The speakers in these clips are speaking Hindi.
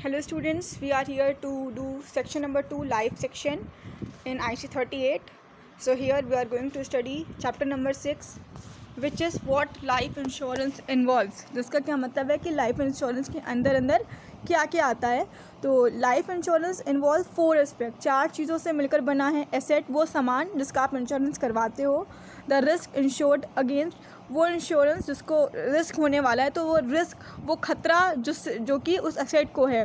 Hello students, we are here to do section number 2, life section in IC 38. So here we are going to study chapter number 6, which is what life insurance involves. जिसका क्या मतलब है कि लाइफ इंश्योरेंस के अंदर क्या क्या आता है. तो लाइफ इंश्योरेंस इन्वॉल्व 4 एस्पेक्ट, 4 चीज़ों से मिलकर बना है. एसेट वो सामान जिसका आप इंश्योरेंस करवाते हो. द रिस्क इंश्योर्ड अगेंस्ट वो इंश्योरेंस जिसको रिस्क होने वाला है, तो वो रिस्क वो खतरा जो कि उस एसेट को है.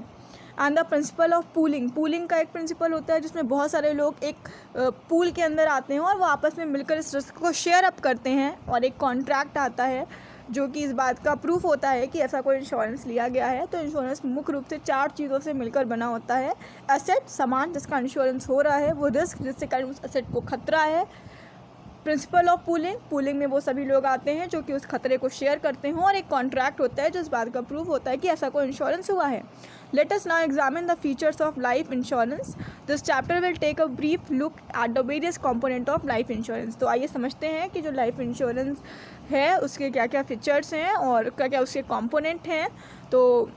And the principle of pooling का एक प्रिंसिपल होता है जिसमें बहुत सारे लोग एक पूल के अंदर आते हैं और वो आपस में मिलकर इस रिस्क को शेयर अप करते हैं. और एक कॉन्ट्रैक्ट आता है जो कि इस बात का प्रूफ होता है कि ऐसा कोई इंश्योरेंस लिया गया है. तो इंश्योरेंस मुख्य रूप से 4 चीज़ों से मिलकर बना होता है. एसेट सामान जिसका इंश्योरेंस हो रहा है, वो रिस्क जिससे कारण उस एसेट को खतरा है. प्रिंसिपल ऑफ पूलिंग में वो सभी लोग आते हैं जो कि उस खतरे को शेयर करते हैं. और एक कॉन्ट्रैक्ट होता है जो इस बात का प्रूफ होता है कि ऐसा कोई इंश्योरेंस हुआ है. Let us now examine the features of life insurance. This chapter will take a brief look at the various component of life insurance. तो आइए समझते हैं कि जो लाइफ इंश्योरेंस है उसके क्या क्या फीचर्स हैं और क्या क्या उसके कंपोनेंट हैं. तो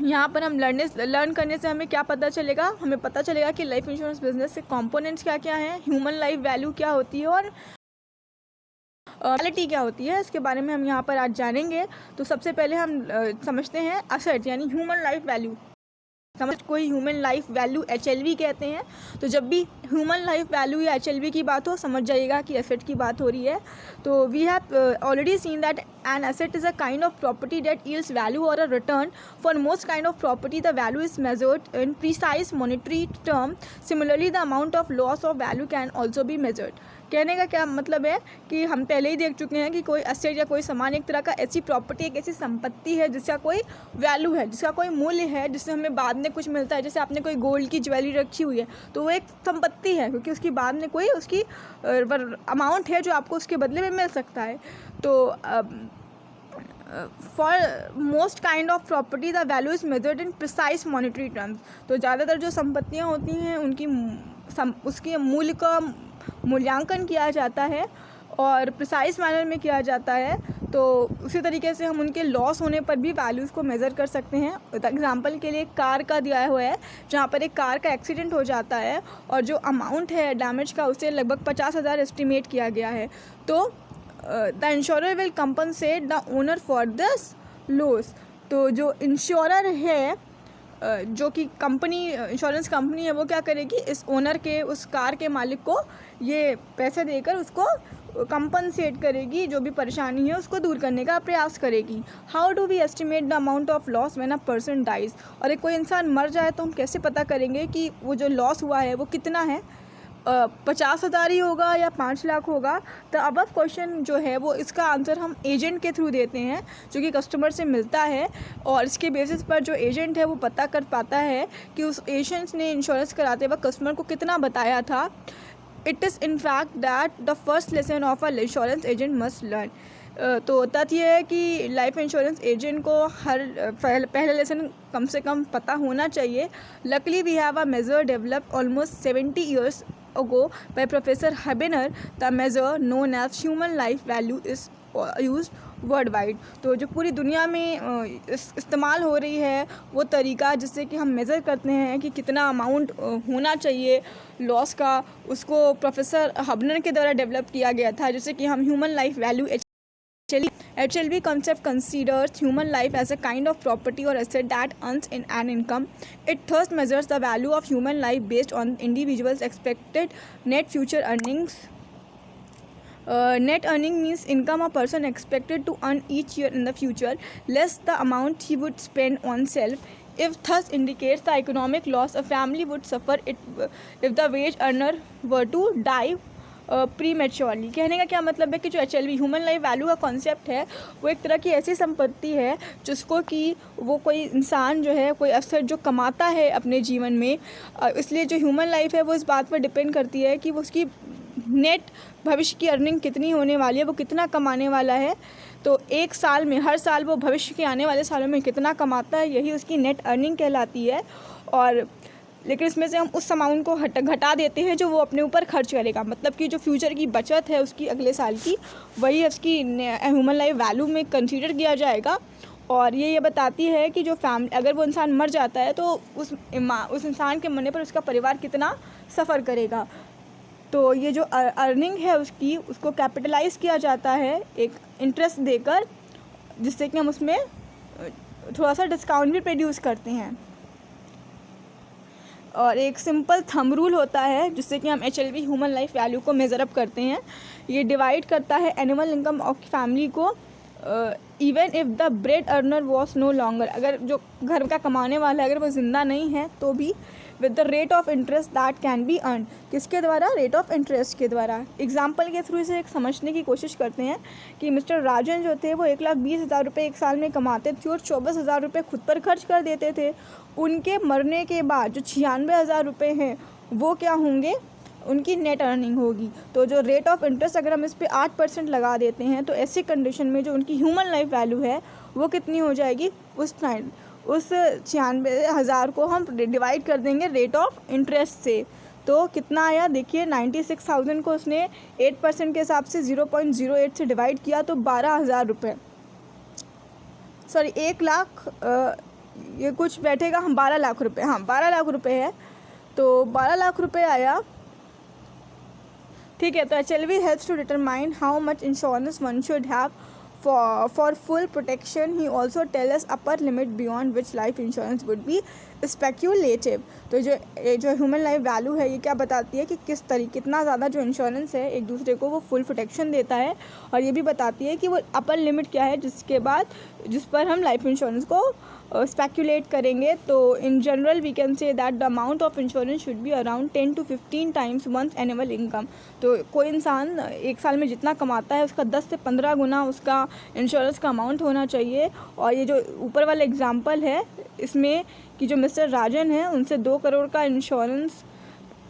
यहाँ पर हम लर्न करने से हमें क्या पता चलेगा, हमें पता चलेगा कि लाइफ इंश्योरेंस बिजनेस के कंपोनेंट्स क्या क्या हैं, ह्यूमन लाइफ वैल्यू क्या होती है और क्वालिटी क्या होती है. इसके बारे में हम यहाँ पर आज जानेंगे. तो सबसे पहले हम समझते हैं एसेट यानी ह्यूमन लाइफ वैल्यू. कोई ह्यूमन लाइफ वैल्यू HLV कहते हैं. तो जब भी ह्यूमन लाइफ वैल्यू या HLV की बात हो, समझ जाइएगा कि एसेट की बात हो रही है. तो we have already seen that an asset is a kind of property that yields value or a return. For most kind of property, the value is measured in precise monetary term. Similarly, the amount of loss of value can also be measured. कहने का क्या मतलब है कि हम पहले ही देख चुके हैं कि कोई एसेट या कोई सामान एक तरह का ऐसी प्रॉपर्टी, एक ऐसी संपत्ति है जिसका कोई वैल्यू है, जिसका कोई मूल्य है, जिससे हमें बाद में कुछ मिलता है. जैसे आपने कोई गोल्ड की ज्वेलरी रखी हुई है तो वो एक संपत्ति है क्योंकि उसकी बाद में कोई उसकी अमाउंट है जो आपको उसके बदले में मिल सकता है. तो for most kind of property the value is measured in precise monetary terms. तो ज़्यादातर जो संपत्तियाँ होती हैं उनकी उसके मूल्य का मूल्यांकन किया जाता है और प्रिसाइज मैनर में किया जाता है. तो उसी तरीके से हम उनके लॉस होने पर भी वैल्यूज़ को मेज़र कर सकते हैं. एग्जांपल के लिए कार का दिया हुआ है जहाँ पर एक कार का एक्सीडेंट हो जाता है और जो अमाउंट है डैमेज का उसे लगभग 50,000 एस्टिमेट किया गया है. तो the insurer will compensate the owner for this loss. तो जो इंश्योरर है, जो कि इंश्योरेंस कंपनी है, वो क्या करेगी, इस ओनर के, उस कार के मालिक को ये पैसे देकर उसको कंपनसेट करेगी, जो भी परेशानी है उसको दूर करने का प्रयास करेगी. How do we estimate the amount of loss when a person dies. और एक कोई इंसान मर जाए तो हम कैसे पता करेंगे कि वो जो लॉस हुआ है वो कितना है, 50,000 ही होगा या 5 लाख होगा. तो अबव क्वेश्चन जो है वो इसका आंसर हम एजेंट के थ्रू देते हैं जो कि कस्टमर से मिलता है और इसके बेसिस पर जो एजेंट है वो पता कर पाता है कि उस एजेंट ने इंश्योरेंस कराते वक्त कस्टमर को कितना बताया था. It is in fact that the first lesson of a insurance agent must learn. तो तथ्य ये है कि लाइफ इंश्योरेंस एजेंट को हर पहला लेसन कम से कम पता होना चाहिए. Luckily we have a measure developed almost 70 years ago by Professor Habener. The measure known as human life value is used worldwide. तो जो पूरी दुनिया में इस्तेमाल हो रही है वो तरीका जिससे कि हम मेज़र करते हैं कि कितना अमाउंट होना चाहिए लॉस का, उसको प्रोफेसर हबनर के द्वारा डेवलप किया गया था, जिससे कि हम human life value HLV concept considers human life as a kind of property or asset that earns in an income. It thus measures the value of human life based on individuals' expected net future earnings. Net earning means income a person expected to earn each year in the future, less the amount he would spend on self. If thus indicates the economic loss a family would suffer if the wage earner were to die prematurely. कहने का क्या मतलब है कि जो HLV ह्यूमन लाइफ वैल्यू का कॉन्सेप्ट है वो एक तरह की ऐसी संपत्ति है जिसको कि वो कोई इंसान जो है, कोई अफसर जो कमाता है अपने जीवन में, इसलिए जो ह्यूमन लाइफ है वो इस बात पर डिपेंड करती है कि वो उसकी नेट भविष्य की अर्निंग कितनी होने वाली है, वो कितना कमाने वाला है. तो एक साल में, हर साल वो भविष्य के आने वाले सालों में कितना कमाता है, यही उसकी नेट अर्निंग कहलाती है. और लेकिन इसमें से हम उस अमाउंट को घटा देते हैं जो वो अपने ऊपर खर्च करेगा. मतलब कि जो फ्यूचर की बचत है उसकी अगले साल की, वही उसकी ह्यूमन लाइफ वैल्यू में कंसीडर किया जाएगा और ये बताती है कि जो फैमिली, अगर वो इंसान मर जाता है तो उस इंसान के मरने पर उसका परिवार कितना सफ़र करेगा। तो ये जो अर्निंग है उसकी, उसको कैपिटलाइज किया जाता है एक इंटरेस्ट देकर, जिससे कि हम उसमें थोड़ा सा डिस्काउंट भी प्रोड्यूस करते हैं। और एक सिंपल थंब रूल होता है जिससे कि हम HLV ह्यूमन लाइफ वैल्यू को मेज़र अप करते हैं। ये डिवाइड करता है एनुअल इनकम ऑफ फैमिली को, even if the bread earner was no longer, अगर जो घर का कमाने वाला है अगर वो ज़िंदा नहीं है तो भी, with the rate of interest that can be earn, किसके द्वारा, रेट ऑफ इंटरेस्ट के द्वारा। एग्जाम्पल के थ्रू इसे एक समझने की कोशिश करते हैं कि मिस्टर राजन जो थे वो 1,20,000 रुपये एक साल में कमाते थे और 24,000 रुपये खुद पर खर्च कर देते थे। उनके मरने के बाद जो 96,000 रुपये हैं वो क्या होंगे, उनकी नेट अर्निंग होगी। तो जो रेट ऑफ इंटरेस्ट अगर हम इस पर 8% लगा देते हैं तो ऐसी कंडीशन में जो उनकी ह्यूमन लाइफ वैल्यू है वो कितनी हो जाएगी, उस 96,000 को हम डिवाइड कर देंगे रेट ऑफ इंटरेस्ट से। तो कितना आया देखिए, 96,000 को उसने 8% के हिसाब से 0.08 से डिवाइड किया तो 12,000 रुपये, सॉरी 1 लाख, ये कुछ बैठेगा, हम 12 लाख रुपये, हाँ 12 लाख रुपये है, तो 12 लाख रुपये आया। ठीक है, तो HLV helps to determine how much insurance one should have for full protection. He also tell us upper limit beyond which life insurance would be speculative. तो जो ह्यूमन लाइफ वैल्यू है ये क्या बताती है कि कितना ज़्यादा जो इंश्योरेंस है एक दूसरे को वो फुल प्रोटेक्शन देता है, और ये भी बताती है कि वो अपर लिमिट क्या है जिस पर हम लाइफ इंश्योरेंस को स्पेक्यूलेट करेंगे। तो in general we can say that the amount of insurance should be around 10 to 15 times one's annual income. तो कोई इंसान एक साल में जितना कमाता है उसका 10 से 15 गुना उसका इंश्योरेंस का अमाउंट होना चाहिए। और ये जो ऊपर वाला एग्जांपल है इसमें कि जो मिस्टर राजन है उनसे 2 करोड़ का इंश्योरेंस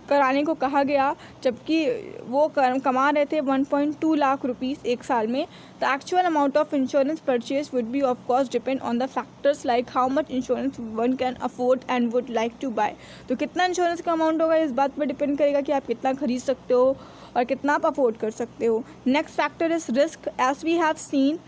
कराने को कहा गया, जबकि वो कमा रहे थे 1.2 लाख रुपीज़ एक साल में। The actual amount of insurance purchase would be of course depend on the factors like how much insurance one can afford and would like to buy. तो कितना इंश्योरेंस का अमाउंट होगा इस बात पर डिपेंड करेगा कि आप कितना खरीद सकते हो और कितना आप अफोर्ड कर सकते हो। Next factor is risk. As we have seen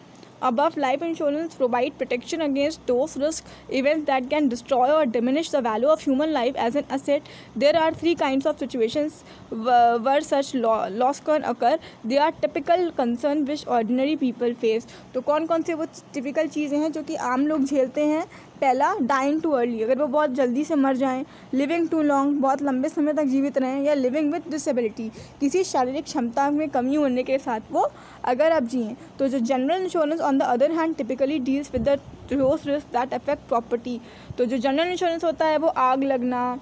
above, life insurance provide protection against those risk events that can destroy or diminish the value of human life as an asset. There are 3 kinds of situations where such loss can occur. They are typical concern which ordinary people face. तो कौन कौन से वो टिपिकल चीज़ें हैं जो कि आम लोग झेलते हैं। पहला, डाइंग टू अर्ली, अगर वो बहुत जल्दी से मर जाएं। लिविंग टू लॉन्ग, बहुत लंबे समय तक जीवित रहें। या लिविंग विद डिसेबिलिटी, किसी शारीरिक क्षमता में कमी होने के साथ वो अगर आप जिएँ। तो जो general insurance on the other hand typically deals with the those risks that affect property. तो जो जनरल इंश्योरेंस होता है वो आग लगना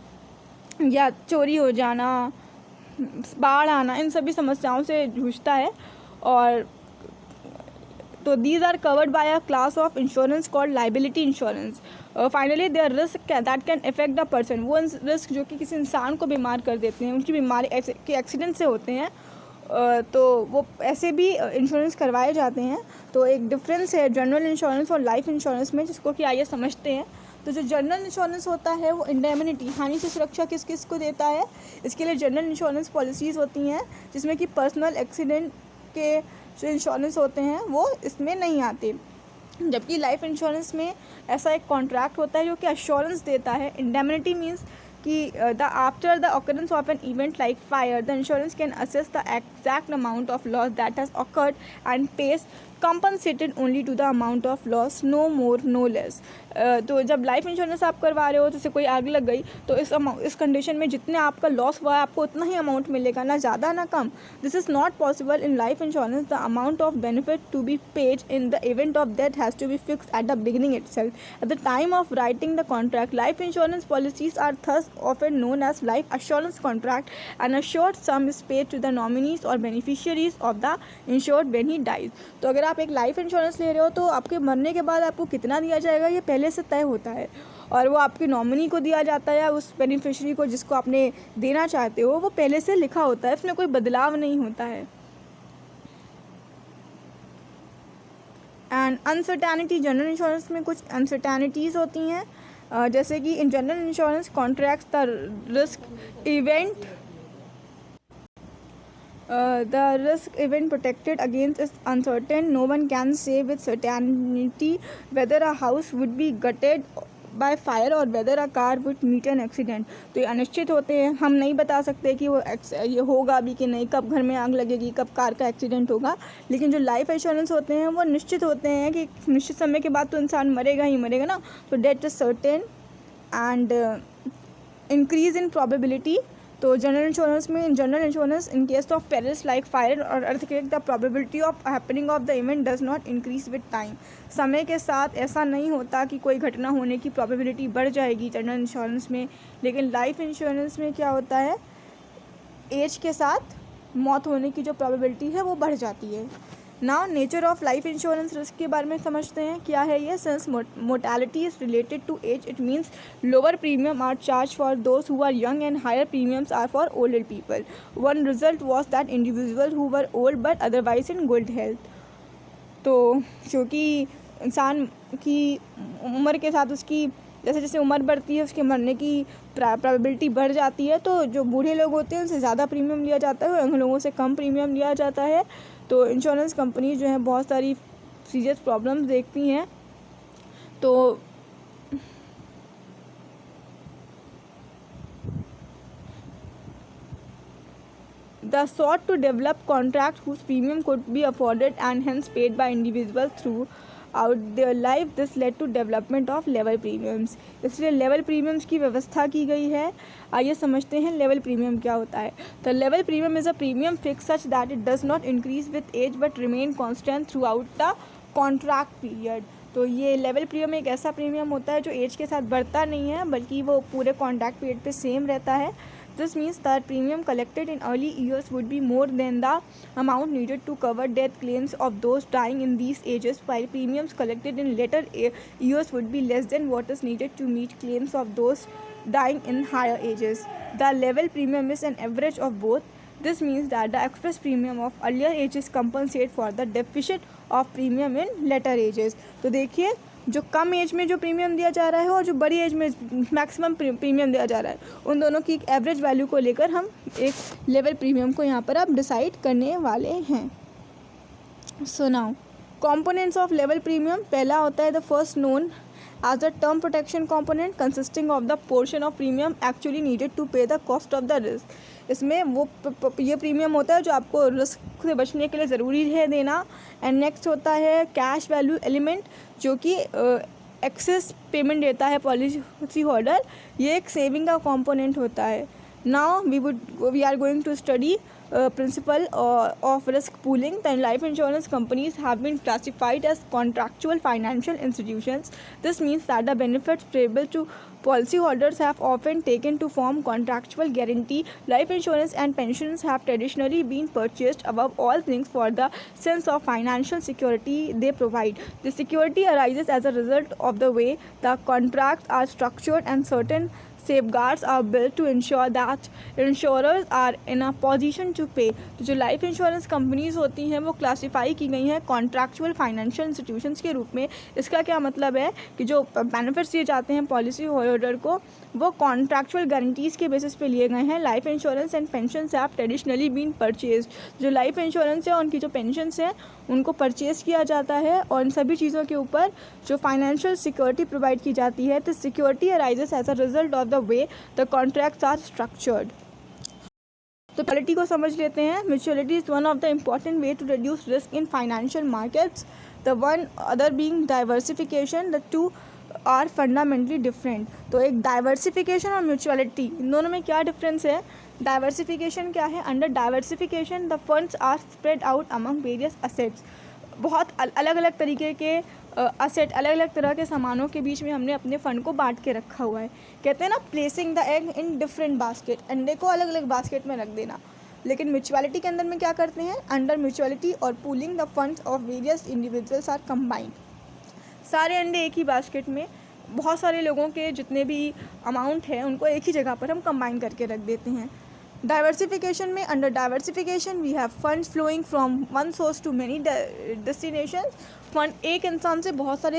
या चोरी हो जाना, बाढ़ आना, इन सभी समस्याओं से जूझता है। और तो these are covered by a class of insurance called liability insurance. Finally there are risks that can affect the person. वो रिस्क जो कि किसी इंसान को बीमार कर देते हैं, उनकी बीमारी ऐसे के एक्सीडेंट से होते हैं, तो वो ऐसे भी इंश्योरेंस करवाए जाते हैं। तो एक डिफरेंस है जनरल इंश्योरेंस और लाइफ इंश्योरेंस में, जिसको कि आइए समझते हैं। तो जो जनरल इंश्योरेंस होता है वो इंडेमनिटी, हानि से सुरक्षा किस किस को देता है। इसके लिए जनरल इंश्योरेंस पॉलिसीज़ होती हैं जिसमें कि पर्सनल एक्सीडेंट के जो इंश्योरेंस होते हैं वो इसमें नहीं आते। जबकि लाइफ इंश्योरेंस में ऐसा एक कॉन्ट्रैक्ट होता है जो कि अश्योरेंस देता है। इंडेमनिटी मीन्स कि the after the occurrence of an event like fire the insurance can assess the exact amount of loss that has awkward and page compensated only to the amount of loss, no more no less. तो जब लाइफ इंश्योरेंस आप करवा रहे हो, जैसे कोई आग लग गई, तो इस कंडीशन में जितने आपका लॉस हुआ है आपको उतना ही अमाउंट मिलेगा, ना ज़्यादा ना कम। This is not possible in life insurance. The amount of benefit to be paid in the event of death has to be fixed at the beginning itself. At the time of writing the contract, life insurance policies are thus often known as life assurance contract. An assured sum is paid to the nominees or beneficiaries of the insured when he dies. तो अगर आप एक लाइफ इंश्योरेंस ले रहे हो तो आपके मरने के बाद आपको कितना दिया जाएगा ये पहले से तय होता है, और वो आपके नॉमिनी को दिया जाता है या उस बेनिफिशियरी को जिसको आपने देना चाहते हो वो पहले से लिखा होता है, इसमें कोई बदलाव नहीं होता है। एंड अनसर्टेनिटी, जनरल इंश्योरेंस में कुछ अनसर्टेनिटीज़ होती हैं, जैसे कि in general insurance contracts the risk event The risk even protected against is uncertain. No one can say with certainty whether a house would be gutted by fire or whether a car would meet an accident. तो ये अनिश्चित होते हैं, हम नहीं बता सकते कि वो ये होगा भी कि नहीं, कब घर में आग लगेगी, कब कार का एक्सीडेंट होगा. लेकिन जो लाइफ इंश्योरेंस होते हैं वो निश्चित होते हैं कि निश्चित समय के बाद तो इंसान मरेगा ही मरेगा ना. तो death is certain and increase in probability. तो general insurance in case of perils like fire और earthquake the probability of happening of the event does not increase with time. समय के साथ ऐसा नहीं होता कि कोई घटना होने की प्रोबेबिलिटी बढ़ जाएगी जनरल इंश्योरेंस में. लेकिन लाइफ इंश्योरेंस में क्या होता है, एज के साथ मौत होने की जो प्रोबेबिलिटी है वो बढ़ जाती है. Now nature of life insurance risk के बारे में समझते हैं. क्या है ये? Since mortality is related to age, it means lower premium are charge for those who are young and higher premiums are for older people. One result was that individual who were old but otherwise in good health. तो क्योंकि इंसान की उम्र के साथ उसकी जैसे जैसे उम्र बढ़ती है उसके मरने की प्रोबेबिलिटी बढ़ जाती है. तो जो बूढ़े लोग होते हैं उनसे ज़्यादा प्रीमियम लिया जाता है और यंग लोगों से कम प्रीमियम लिया जाता है. तो इंश्योरेंस कंपनी जो है बहुत सारी सीरियस प्रॉब्लम्स देखती हैं. तो the sought to develop contracts whose premium could be afforded and hence paid by individuals throughout their life. This led to development of level premiums. इसलिए लेवल प्रीमियम्स की व्यवस्था की गई है. आइए समझते हैं लेवल प्रीमियम क्या होता है. The level premium is a premium fixed such that it does not increase with age but remain constant throughout the contract period. तो ये लेवल प्रीमियम एक ऐसा प्रीमियम होता है जो एज के साथ बढ़ता नहीं है बल्कि वो पूरे कॉन्ट्रैक्ट पीरियड पे सेम रहता है. This means that premium collected in early years would be more than the amount needed to cover death claims of those dying in these ages, while premiums collected in later years would be less than what is needed to meet claims of those dying in higher ages. The level premium is an average of both. This means that the express premium of earlier ages compensate for the deficit of premium in later ages. तो देखिए जो कम एज में जो प्रीमियम दिया जा रहा है और जो बड़ी एज में मैक्सिमम प्रीमियम दिया जा रहा है उन दोनों की एक एवरेज वैल्यू को लेकर हम एक लेवल प्रीमियम को यहाँ पर अब डिसाइड करने वाले हैं. So now components of level premium. पहला होता है the first known as the term protection component consisting of the portion of premium actually needed to pay the cost of the risk. इसमें वो ये प्रीमियम होता है जो आपको रिस्क से बचने के लिए ज़रूरी है देना. एंड नेक्स्ट होता है कैश वैल्यू एलिमेंट जो कि एक्सेस पेमेंट देता है पॉलिसी होल्डर. ये एक सेविंग का कंपोनेंट होता है. Now we are going to study principle of risk pooling. Then life insurance companies have been classified as contractual financial institutions. This means that the benefits payable to policyholders have often taken to form contractual guarantee. Life insurance and pensions have traditionally been purchased above all things for the sense of financial security they provide. The security arises as a result of the way the contracts are structured and certain safeguards are built to ensure that insurers are in a position to pay. तो जो लाइफ इंश्योरेंस कंपनीज होती हैं वो क्लासीफाई की गई हैं कॉन्ट्रैक्चुअल फाइनेंशियल इंस्टीट्यूशंस के रूप में. इसका क्या मतलब है कि जो बेनिफिट्स दिए जाते हैं पॉलिसी होल्डर को वो कॉन्ट्रैक्चुअल गारंटीज़ के बेसिस पे लिए गए हैं. Life insurance and pensions have traditionally been purchase. जो लाइफ इंश्योरेंस है उनकी जो पेंशन्स हैं उनको परचेज़ किया जाता है और इन सभी चीज़ों के ऊपर जो फाइनेंशियल सिक्योरिटी प्रोवाइड की जाती है. तो security arises as a result of the way the contracts are structured. तो म्यूचुअलिटी को समझ लेते हैं. Mutuality is one of the important way to reduce risk in financial markets. The one other being diversification. The two are fundamentally different. तो एक डाइवर्सिफिकेशन और म्यूचुअलिटी इन दोनों में क्या डिफरेंस है? डाइवर्सिफिकेशन क्या है? Under diversification the funds are spread out among various assets. बहुत अलग अलग तरीके के असेट अलग अलग तरह के सामानों के बीच में हमने अपने फ़ंड को बांट के रखा हुआ है. कहते हैं ना placing the egg in different basket. अंडे को अलग अलग बास्केट में रख देना. लेकिन म्यूचुअलिटी के अंदर में क्या करते हैं? अंडर म्यूचुअलिटी और pooling the funds of various individuals are combined. सारे अंडे एक ही बास्केट में बहुत सारे लोगों के जितने भी अमाउंट है उनको एक ही जगह पर हम कंबाइन करके रख देते हैं. डाइवर्सिफिकेशन में under diversification we have funds flowing from one source to many destinations. Fund एक इंसान से बहुत सारे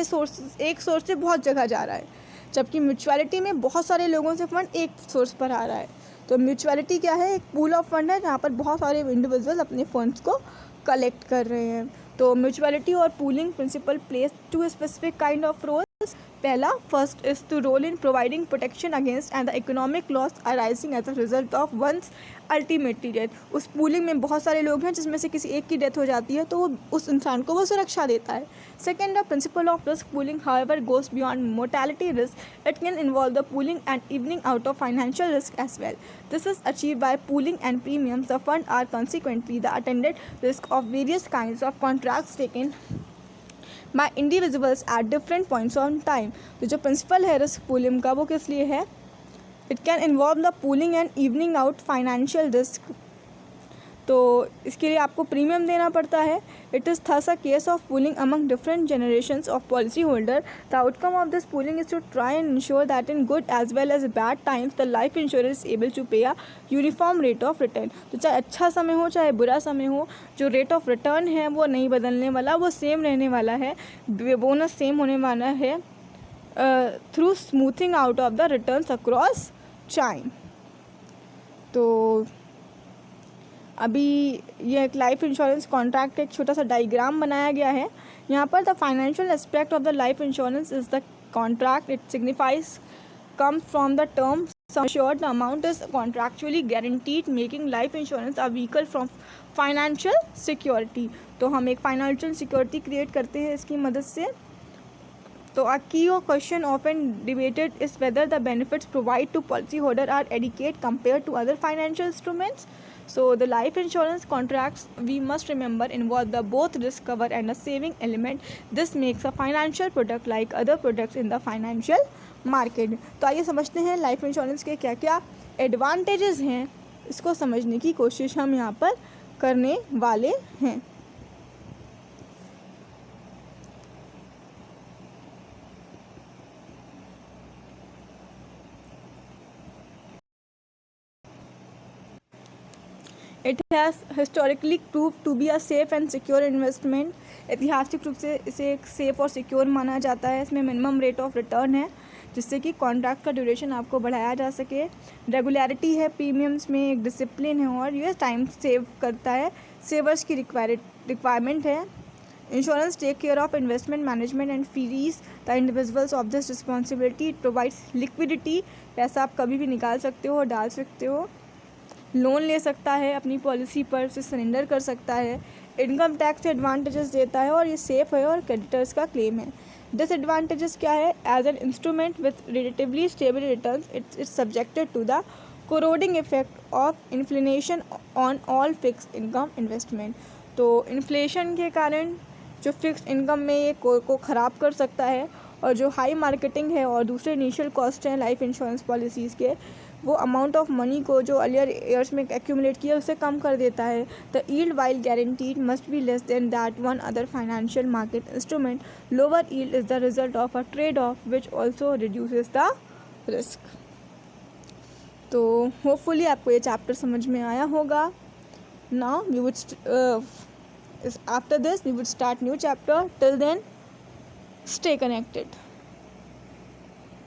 एक सोर्स से बहुत जगह जा रहा है. जबकि म्यूचुअलिटी में बहुत सारे लोगों से फंड एक सोर्स पर आ रहा है. तो म्यूचुअलिटी क्या है, एक पूल ऑफ फंड है जहाँ पर बहुत सारे इंडिविजुअल अपने फंड्स को कलेक्ट कर रहे हैं। तो म्यूचुअलिटी और pooling principle plays to specific kind of roles. पहला, first is to role in providing protection against and the economic loss arising as a result of one's ultimately death. उस पूलिंग में बहुत सारे लोग हैं जिसमें से किसी एक की डेथ हो जाती है तो वो उस इंसान को वो सुरक्षा देता है। Second, the principle of risk pooling however goes beyond mortality risk, it can involve the pooling and evening out of financial risk as well. This is achieve by pooling and premiums the fund are consequently the attended risk of various kinds of contracts taken by individuals at different points on time। तो जो प्रिंसिपल है रिस्क पूलिंग का वो किस लिए है, it can involve the pooling and evening out financial risk. तो इसके लिए आपको प्रीमियम देना पड़ता है। It is thus a case of pooling among different generations of policy holder. The outcome of this pooling is to try and ensure that in good as well as bad times the life insurance is able to pay a uniform rate of return. तो चाहे अच्छा समय हो चाहे बुरा समय हो, जो रेट ऑफ रिटर्न है वो नहीं बदलने वाला, वो सेम रहने वाला है, बोनस सेम होने वाला है through smoothing out of the returns across time. तो अभी ये एक लाइफ इंश्योरेंस कॉन्ट्रैक्ट का एक छोटा सा डायग्राम बनाया गया है। यहाँ पर the financial aspect of the life insurance is the contract. It signifies comes from the term sum assured the amount is contractually guaranteed, making life insurance a vehicle from financial security। तो हम एक फाइनेंशियल सिक्योरिटी क्रिएट करते हैं इसकी मदद से। तो a key question often debated is whether the benefits provided to policyholder are adequate compared to other financial instruments। So the life insurance contracts, we must remember, involve the both risk cover and a saving element. This makes a financial product like other products in the financial market। तो आइए समझते हैं लाइफ इंश्योरेंस के क्या क्या एडवांटेजेस हैं, इसको समझने की कोशिश हम यहाँ पर करने वाले हैं। It has historically prove to be a safe and secure investment. ऐतिहासिक रूप से इसे एक सेफ़ और सिक्योर माना जाता है। इसमें मिनिमम रेट ऑफ रिटर्न है जिससे कि कॉन्ट्रैक्ट का ड्यूरेशन आपको बढ़ाया जा सके। रेगुलरिटी है प्रीमियम्स में, एक डिसिप्लिन है और ये टाइम सेव करता है, सेवर्स की रिक्वायरमेंट है। Insurance take care of investment management and frees the individuals of this responsibility. It provides liquidity, पैसा आप कभी भी निकाल सकते हो, डाल सकते हो, लोन ले सकता है अपनी पॉलिसी पर, उसे सरेंडर कर सकता है। इनकम टैक्स एडवांटेजेस देता है और ये सेफ़ है और क्रेडिटर्स का क्लेम है। डिसएडवांटेजेस क्या है, as an instrument with relatively stable returns its subjected to the corroding effect of inflation on all fix income investment. तो इन्फ्लेशन के कारण जो फिक्स इनकम में ये को ख़राब कर सकता है और जो हाई मार्केटिंग है और दूसरे इनिशियल कॉस्ट हैं लाइफ इंश्योरेंस पॉलिसीज़ के, वो अमाउंट ऑफ मनी को जो अर्लियर ईयर्स में एक्यूमुलेट किया उसे कम कर देता है। The yield while guaranteed must be less than that one other financial market instrument. Lower yield is the result of a trade off which also reduces the risk. तो होपफुली आपको ये चैप्टर समझ में आया होगा। Now we would after this we would start new chapter. Till then, stay connected.